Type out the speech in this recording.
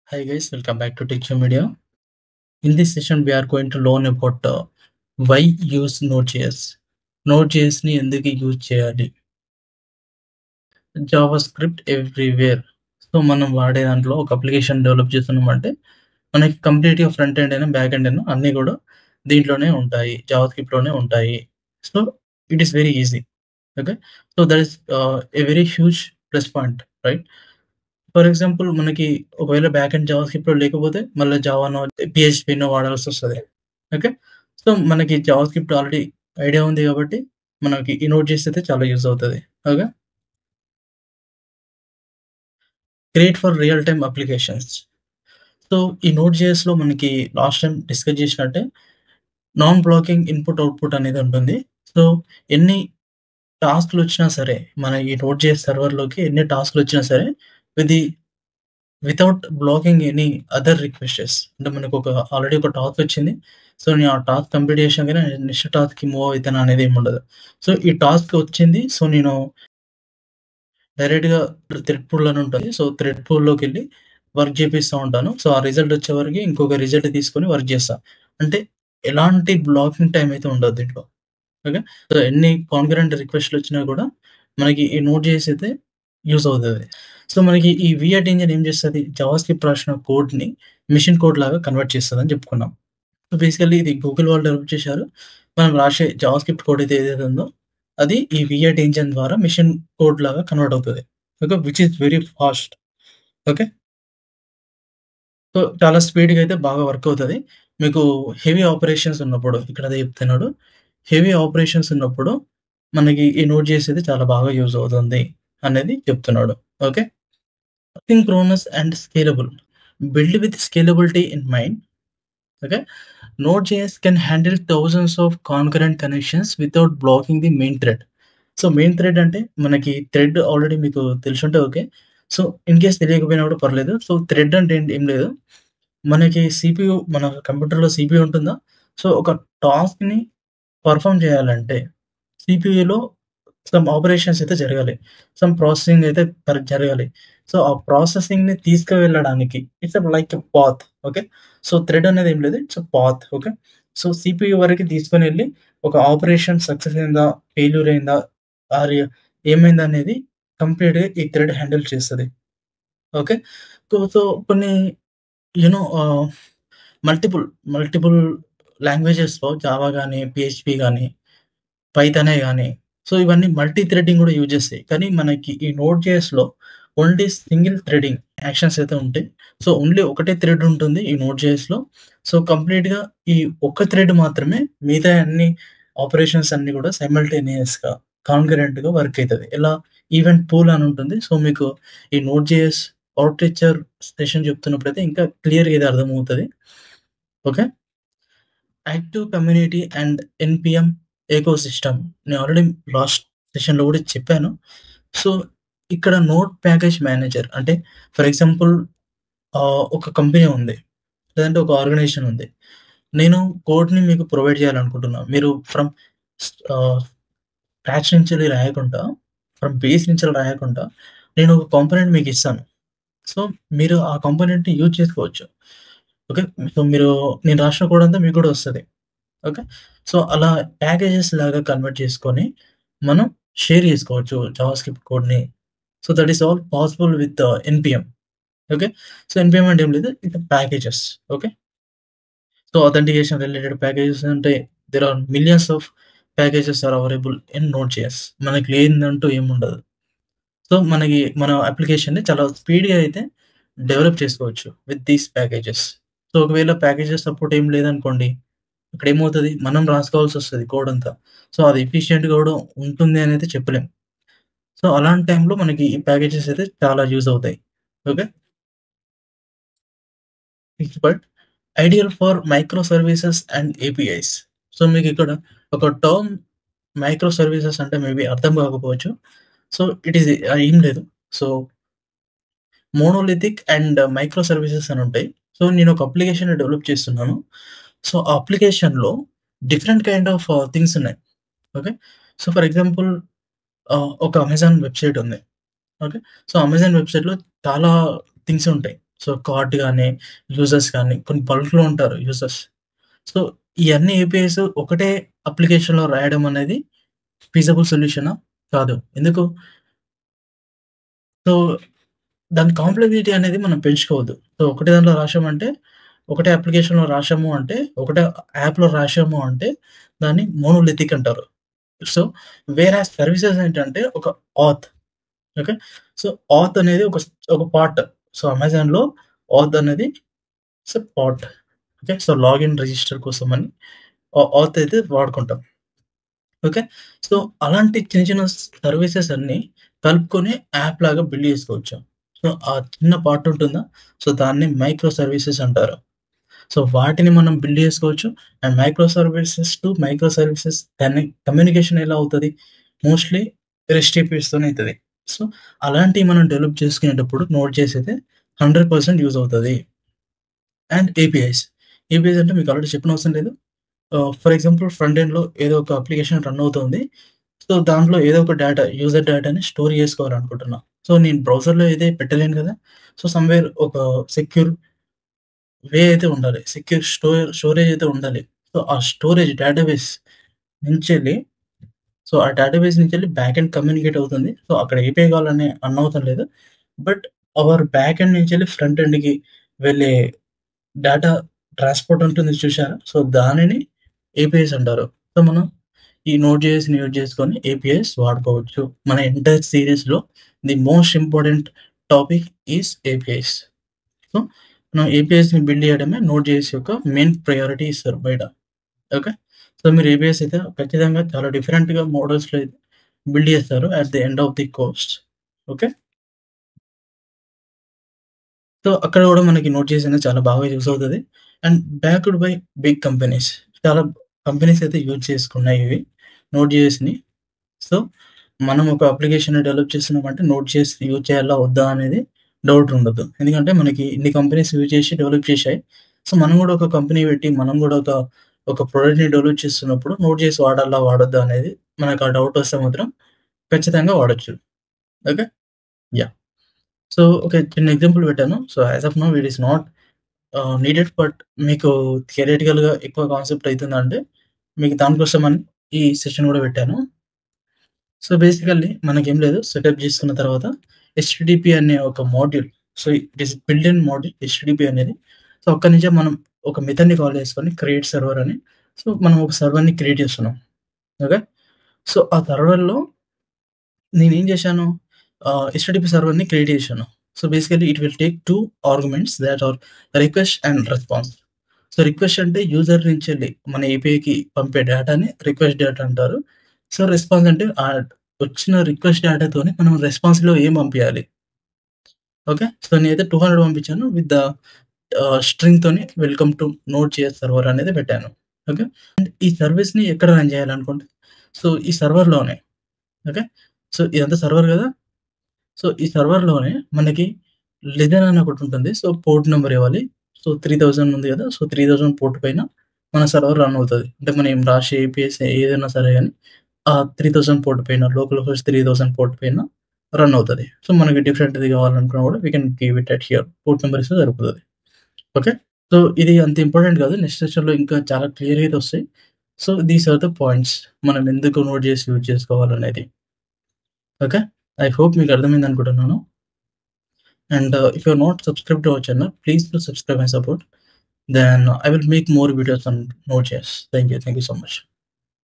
Hi guys, welcome back to Teacher Media. In this session, we are going to learn about why use Node.js. Node.js ని ఎందుకు use చేయాలి? Java script everywhere. So మనం వాడే దాంట్లో ఒక application develop చేస్తున్నామంటే మనకి కంప్లీట్‌గా ఫ్రంట్ ఎండ్ అయినా, బ్యాక్ ఎండ్ అయినా అన్నీ కూడా దీంట్లోనే ఉంటాయి. జావా స్క్రిప్ట్‌లోనే ఉంటాయి. So it is very easy. Okay. So that is a very huge plus point, right? For example మనకి ఒకవేళ బ్యాక్ ఎండ్ జావా స్క్రిప్ట్‌లో లేకపోతే మళ్ళా జావానో, పీహెచ్‌పీనో వాడాల్సొస్తది. ఓకే. సో మనకి జావా స్క్రిప్ట్ ఆల్రెడీ ఐడియా ఉంది కాబట్టి మనకి ఈ నోడ్.జేఎస్ అయితే చాలా యూజ్ అవుతది. Okay. Create for real time applications. So ఈ నోడ్.జేఎస్‌లో మనకి లాస్ట్ టైమ్ డిస్కస్ చేసినట్టే నాన్ బ్లాకింగ్ ఇన్‌పుట్, అవుట్‌పుట్ అనేది ఉంటుంది. సో ఎన్ని టాస్క్‌లొచ్చినా సరే మన ఈ నోడ్.జేఎస్ సర్వర్‌లోకి ఎన్ని టాస్క్‌లొచ్చినా సరే ఇది వితౌట్ బ్లాకింగ్ ఎనీ అదర్ రిక్వెస్టెస్. అంటే మనకొక ఆల్రెడీ ఒక టాస్క్ వచ్చింది. సో, నేను ఆ టాస్క్ కంప్లీట్ చేశాకనే నెక్స్ట్ టాస్క్‌కి మూవ్ అయితాను అనేది ఏముండదు. సో, ఈ టాస్క్ వచ్చింది. సో, నేను డైరెక్ట్‌గా థ్రెడ్ పూల్ అని ఉంటది. సో, థ్రెడ్ పూల్‌లోకెళ్ళి వర్క్ చేపిస్తా ఉంటాను. సో, ఆ రిజల్ట్ వచ్చేవరకి ఇంకొక రిజల్ట్ తీసుకొని వర్క్ చేస్తా. అంటే ఎలాంటి బ్లాకింగ్ టైమ్ అయితే ఉండదు దీంట్లో. ఓకే. సో, ఎన్ని కాన్కరెంట్ రిక్వెస్ట్‌లొచ్చినా కూడా మనకి ఈ నోడ్.జేఎస్ అయితే యూజ్ అవుతది. సో, మనకి ఈ వియట్ ఇంజిన్ ఏం చేస్తది? జావాస్క్రిప్ట్ రాసిన కోడ్‌ని మెషిన్ కోడ్ లాగా కన్వర్ట్ చేస్తదని చెప్పుకున్నాం. సో, బేసికల్లీ ఇది గూగుల్ వాళ్ళు డెవలప్ చేశారు. మనం రాసే జావాస్క్రిప్ట్ కోడ్ అయితే ఏదైతే ఉందో అది ఈ వియట్ ఇంజిన్ ద్వారా మెషిన్ కోడ్ లాగా కన్వర్ట్ అవుతది. Okay. Which is very fast. Okay. So, చాలా స్పీడ్‌గా అయితే బాగా వర్క్ అవుతది. మీకు హెవీ ఆపరేషన్స్ ఉన్నప్పుడు ఇక్కడ అదే చెప్తున్నాడు. హెవీ ఆపరేషన్స్ ఉన్నప్పుడు మనకి ఈ నోడ్.జేఎస్ అయితే చాలా బాగా యూజ్ అవుతుంది అనేది చెప్తున్నాడు. Okay. Asynchronous and scalable. Built with scalability in mind, okay, Node.js can handle thousands of concurrent connections without blocking the main thread. So, main thread అంటే మనకి థ్రెడ్ ఆల్రెడీ మీకు తెలిసుంటే ఓకే. సో, ఇన్ కేస్ తెలియకపోయినా కూడా పర్లేదు. So, thread అంటే ఏం లేదు. మనకి సీపీయూ మన కంప్యూటర్‌లో సీపీయూ ఉంటుందా? సో, ఒక టాస్క్‌ని పెర్ఫార్మ్ చేయాలంటే సీపీయూలో సమ్ ఆపరేషన్స్ అయితే జరగాలి. సమ్ ప్రాసెసింగ్ అయితే జరగాలి. సో, ఆ ప్రాసెసింగ్‌ని తీసుకువెళ్ళడానికి it's like a path. Okay. So, thread అనేది ఏం లేదు. It's a path. Okay. So, CPU వరకి తీసుకొనెళ్ళి ఒక ఆపరేషన్ సక్సెస్ అయిందా? ఫెయిల్యూర్ అయిందా? ఆర్ ఏమైందనేది కంప్లీట్‌గా ఈ థ్రెడ్ హ్యాండిల్ చేస్తది. ఓకే. సో, సో కొన్ని యూ నో మల్టిపుల్, మల్టిపుల్ లాంగ్వేజెస్‌లో జావా గాని, పీహెచ్‌పీ గాని, పైథానే గాని, సో ఇవన్నీ మల్టీ థ్రెడింగ్ గూడా యూజ్ చేస్తాయి. కానీ మనకి ఈ నోడ్ జేఎస్‌లో ఓన్లీ సింగిల్ థ్రెడింగ్ యాక్షన్స్ అయితే ఉంటాయి. సో ఓన్లీ ఒకటే థ్రెడ్ ఉంటుంది ఈ నోడ్ జేఎస్‌లో. సో కంప్లీట్‌గా ఈ ఒక్క థ్రెడ్ మాత్రమే మిగతా అన్ని ఆపరేషన్స్ అన్నీ గూడా సైమల్టేనియస్‌గా, కాంకరెంట్‌గా వర్క్ అయితది. ఎలా ఈవెంట్ పూల్ అని ఉంటుంది. సో మీకు ఈ నోడ్ జేఎస్ ఆర్కిటెక్చర్ సెషన్ చెప్తున్నప్పుడైతే ఇంకా క్లియర్‌గా ఇది అర్థమవుతది. ఓకే. Active community and NPM ecosystem. నేను ఆల్రెడీ లాస్ట్ సెషన్‌లో గూడా చెప్పాను. సో, ఇక్కడ నోడ్ ప్యాకేజ్ మేనేజర్ అంటే ఫర్ ఎగ్జాంపుల్ ఒక కంపెనీ ఉంది. లేదంటే ఒక ఆర్గనైజేషన్ ఉంది. నేను కోడ్‌ని మీకు ప్రొవైడ్ చేయాలనుకుంటున్నా. మీరు ఆహ్, స్క్రాచ్ నుంచెల్లి రాయకుండా, బేస్ నుంచెల్లి రాయకుండా నేను ఒక కాంపోనెంట్ మీకిస్తాను. సో, మీరు ఆ కాంపోనెంట్‌ని యూజ్ చేసుకోవచ్చు. ఓకే. సో, నేను రాసిన కోడ్ అంతా మీకు కూడా వస్తది. ఓకే. సో, అలా ప్యాకేజెస్ లాగా కన్వర్ట్ చేసుకొని, మనం షేర్ చేసుకోవచ్చు జావాస్క్రిప్ట్ కోడ్‌ని. So, that is all possible with NPM. Okay. So, NPM అంటే ఏం లేదు. ఇది packages. Okay. So, authentication related packages అంటే there are millions of packages are available in Node JS. మనకి లేనిదంటూ ఏముండదు. సో, మన అప్లికేషన్‌ని చాలా స్పీడ్‌గా అయితే డెవలప్ చేసుకోవచ్చు విత్ దీస్ ప్యాకేజెస్. సో, ఒకవేళ ప్యాకేజెస్ సపోర్ట్ ఏం లేదనుకోండి అక్కడేమవుతది? మనం రాసుకోవాల్సొస్తది కోడంతా. సో, అది ఎఫిషియెంట్‌గా గూడా ఉంటుంది అనైతే చెప్పలేం. సో, అలాంటి టైంలో మనకి ఈ ప్యాకేజెస్ అయితే చాలా యూజ్ అవుతాయి. Okay. But ideal for micro services and APIs. So, మీకిక్కడ ఒక టర్మ్ మైక్రో సర్వీసెస్ అంటే మేబీ అర్థం కాకపోవచ్చు. సో, ఇట్ ఈస్ ఏం లేదు. So, monolithic and micro services అని ఉంటాయి. సో, నేనొక అప్లికేషన్‌ని డెవలప్ చేస్తున్నాను. సో, ఆ అప్లికేషన్‌లో డిఫరెంట్ కైండ్ ఆఫ్ థింగ్స్ ఉన్నాయి. ఓకే. సో, ఫర్ ఎగ్జాంపుల్ ఒక అమెజాన్ వెబ్‌సైట్ ఉంది. ఓకే. సో, అమెజాన్ వెబ్‌సైట్‌లో చాలా థింగ్స్ ఉంటాయి. సో, కార్డ్ గాని, యూజర్స్ గాని కొన్ని బల్క్‌లో ఉంటారు యూజర్స్. సో, ఇయన్నీ ఏపీఐస్ ఒకటే అప్లికేషన్‌లో రాయడం అనేది ఫీజబుల్ సొల్యూషనా? కాదు. ఎందుకు? సో, దాని కాంప్లెక్సిటీ అనేది మనం పెంచుకోవద్దు. సో, ఒకటే దాంట్లో రాసామంటే, ఒకటే అప్లికేషన్‌లో రాసాము అంటే, ఒకటే యాప్‌లో రాసాము అంటే, దాన్ని మోనోలిథిక్ అంటారు. సో, వేరాస్ సర్వీసెస్ ఏంటంటే ఒక ఆత్. ఓకే. సో, ఆత్ అనేది ఒక పార్ట్. సో, అమెజాన్‌లో ఆత్ అనేది part. Okay. So, login register కోసమని ఆత్ అయితే వాడుకుంటాం. ఓకే. సో, అలాంటి చిన్న చిన్న సర్వీసెస్ అన్నీ కలుపుకొని యాప్ లాగా బిల్డ్ చేసుకోవచ్చు. సో, ఆ చిన్న పార్ట్ ఉంటుందా? సో, దాన్ని మైక్రో సర్వీసెస్ అంటారు. సో, వాటిని మనం బిల్డ్ చేసుకోవచ్చు. And micro services to micro services దాన్ని కమ్యూనికేషన్ ఎలా అవుతది? మోస్ట్‌లీ రెస్ట్ ఏపీఎస్‌తోనే అయితది. సో, అలాంటివి మనం డెవలప్ చేసుకునేటప్పుడు నోడ్ చేసైతే 100% యూజ్ అవుతది. And APIs. ఏపీఐస్ అంటే మీకు ఆల్రెడీ చెప్పనవసరం లేదు. ఫర్ ఎగ్జాంపుల్ ఫ్రంట్ ఎండ్‌లో ఏదో ఒక అప్లికేషన్ రన్ అవుతుంది. సో, దాంట్లో ఏదో ఒక యూజర్ డేటాని స్టోర్ చేసుకోవాలనుకుంటున్నా. సో, నేను బ్రౌజర్‌లో అయితే పెట్టలేను గదా! సో, సమ్‌వేర్ ఒక సెక్యూర్ వే అయితే ఉండాలి. సెక్యూర్ స్టోరేజ్ అయితే ఉండాలి. సో, ఆ స్టోరేజ్ డేటాబేస్ నుంచెళ్ళి ఆ డేటాబేస్ నుంచెళ్ళి బ్యాక్ ఎండ్ కమ్యూనికేట్ అవుతుంది. సో, అక్కడ ఏపీఐ కావాలని అనవసరం లేదు. బట్ అవర్ బ్యాక్ ఎండ్ నుంచెళ్ళి ఫ్రంట్ ఎండ్‌కి వెళ్ళే డేటా ట్రాన్స్‌పోర్ట్ ఉంటుంది చూసారా? సో, దానిని ఏపీఐస్ అంటారు. సో, మనం ఈ నోడ్ జేఎస్‌ని యూజ్ చేసుకొని ఏపీఐస్ వాడుకోవచ్చు. మన ఎంటైర్ సీరీస్‌లో the most important topic is APIs. So, మనం ఏపీఐస్‌ని బిల్డ్ చేయడమే నోడ్ జేఎస్ యొక్క మెయిన్ ప్రయారిటీ ఇస్తారు బయట. ఓకే. సో, మీరు ఏపీఐస్ అయితే ఖచ్చితంగా చాలా డిఫరెంట్‌గా మోడల్స్‌లో అయితే బిల్డ్ చేస్తారు at the end of the course. Okay. So, అక్కడ గూడా మనకి నోట్ జేఎస్ అనేది చాలా బాగా యూజ్ అవుతది. And backed by big companies. చాలా కంపెనీస్ అయితే యూజ్ చేసుకున్నాయి ఇవి నోట్ జేఎస్‌ని. సో, మనం ఒక అప్లికేషన్‌ని డెవలప్ చేస్తున్నామంటే నోట్ జేఎస్ యూజ్ చేయాలా? వద్దా? అనేది డౌట్ ఉండదు. ఎందుకంటే మనకి ఇన్ని కంపెనీస్ యూజ్ చేసి డెవలప్ చేశాయి. సో, మనం గూడా ఒక కంపెనీ పెట్టి మనం గూడా ఒక ప్రొడక్ట్‌ని డెవలప్ చేస్తున్నప్పుడు నోట్ జేఎస్ వాడాలా? వాడొద్దా? అనేది మనకు ఆ డౌట్ వస్తే మాత్రం ఖచ్చితంగా వాడొచ్చు. ఓకే. యాహ్! సో, ఒక చిన్న ఎగ్జాంపుల్ పెట్టాను. So, as of now it is not needed but మీకు థియరిటికల్‌గా ఎక్కువ కాన్సెప్ట్ అయితుందంటే మీకు దానికోసమని ఈ సెషన్ గూడా పెట్టాను. సో, బేసికల్లీ మనకేం లేదు. సెటప్ జేసుకున్న తర్వాత హెచ్‌టిటిపి అనే ఒక module. So, it is built in module HTTP అనేది. సో, అక్కడి నుంచే మనం ఒక మెథడ్‌ని కాల్ చేసుకొని క్రియేట్ సర్వర్ అని. సో, మనం ఒక సర్వర్‌ని క్రియేట్ చేస్తున్నాం. ఓకే. సో, ఆ సర్వర్‌లో నేనేం జేశాను, హెచ్‌టిటిపి సర్వర్‌ని క్రియేట్ చేశాను. So, basically it will take 2 arguments thought or request and response. So, request అంటే యూజర్ నుంచెళ్ళి మన ఏపీఐకి పంపే డేటాని రిక్వెస్ట్ డేటా అంటారు. సో, రెస్పాన్స్ అంటే వచ్చిన రిక్వెస్ట్ డేటాతోని మనం రెస్పాన్స్‌లో ఏం పంపియాలి. ఓకే. సో, నేనైతే 200 పంపించాను విత్ ద స్ట్రింగ్‌తోని welcome to node JS server అనేది పెట్టాను. ఓకే. అండ్ ఈ సర్విస్‌ని ఎక్కడ రన్ చేయాలనుకుంటే, సో, ఈ సర్వర్‌లోనే. ఓకే. సో, ఇదంతా సర్వర్ గదా! సో, ఈ సర్వర్‌లోనే మనకి లెజెన్ అని ఒకటుంటుంది. సో, పోర్ట్ నంబర్ ఇవ్వాలి. సో, 3000 ఉంది గదా! సో, 3000 పోర్ట్ పైన మన సర్వర్ రన్ అవుతది. అంటే మనం రాసే ఏపీఎస్ ఏదైనా సరే గాని ఆ 3000 పోర్ట్ పైన లోకల్ హోస్ట్ 3000 పోర్ట్ పైన రన్ అవుతది. సో, మనకి డిఫరెంట్‌ది కావాలనుకున్నా గూడా we can give it at here. Port number ఇస్తే సరిపోతది. ఓకే. సో, ఇది అంత ఇంపార్టెంట్ కాదు. నెక్స్ట్ సెషన్‌లో ఇంకా చాలా క్లియర్‌గా అయితే వస్తాయి. So, these are the points. మనం ఎందుకు నోట్ చేసి యూజ్ చేసుకోవాలనేది. ఓకే. ఐ హోప్ మీకు అర్థమైందనుకుంటున్నాను. And if you're not subscribed to our channel, please do subscribe and support. Then I will make more videos on Node.js. Thank you so much.